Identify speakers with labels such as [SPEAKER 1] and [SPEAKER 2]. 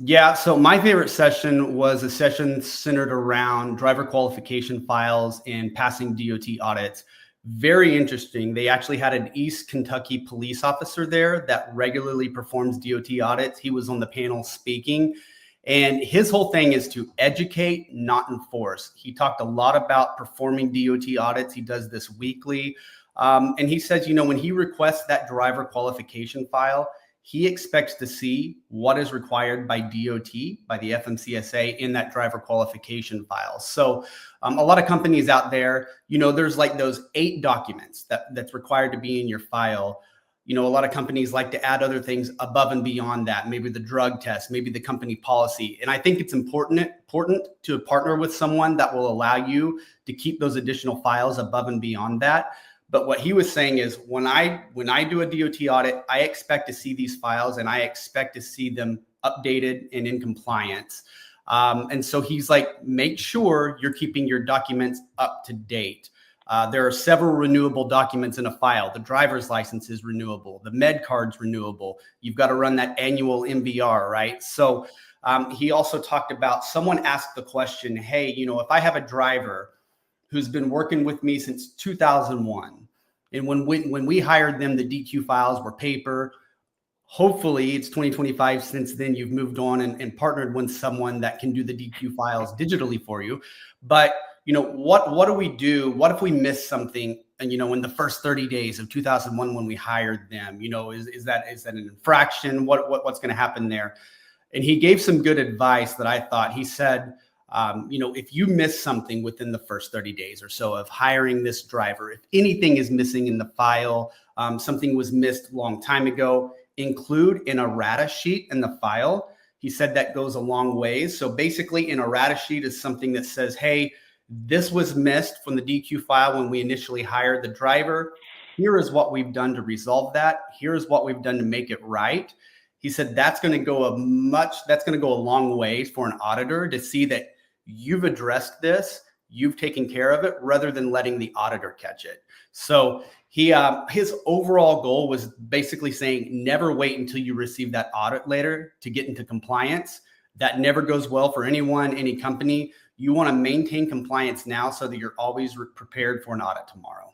[SPEAKER 1] Yeah, so my favorite session was a session centered around driver qualification files and passing DOT audits. Very interesting. They actually had an East Kentucky police officer there that regularly performs DOT audits. He was on the panel speaking, and his whole thing is to educate, not enforce. He talked a lot about performing DOT audits. He does this weekly. And he says, when he requests that driver qualification file, he expects to see what is required by DOT, by the FMCSA in that driver qualification file. So a lot of companies out there, there's like those 8 documents that's required to be in your file. A lot of companies like to add other things above and beyond that, maybe the drug test, maybe the company policy. And I think it's important to partner with someone that will allow you to keep those additional files above and beyond that. But what he was saying is when I do a DOT audit, I expect to see these files and I expect to see them updated and in compliance. And so he's like, make sure you're keeping your documents up to date. There are several renewable documents in a file. The driver's license is renewable. The med card's renewable. You've got to run that annual MVR, right? So he also talked about someone asked the question, hey, if I have a driver who's been working with me since 2001. And when we hired them, the DQ files were paper. Hopefully it's 2025. Since then, you've moved on and partnered with someone that can do the DQ files digitally for you. But, what do we do? What if we miss something? And, in the first 30 days of 2001, when we hired them, is that an infraction? What's going to happen there? And he gave some good advice that I thought. He said, if you miss something within the first 30 days or so of hiring this driver, if anything is missing in the file, something was missed a long time ago, include an errata sheet in the file. He said that goes a long ways. So basically an errata sheet is something that says, hey, this was missed from the DQ file when we initially hired the driver. Here is what we've done to resolve that. Here's what we've done to make it right. He said that's going to go a long way for an auditor to see that you've addressed this, you've taken care of it, rather than letting the auditor catch it. So his overall goal was basically saying, never wait until you receive that audit letter to get into compliance. That never goes well for anyone, any company. You want to maintain compliance now so that you're always prepared for an audit tomorrow.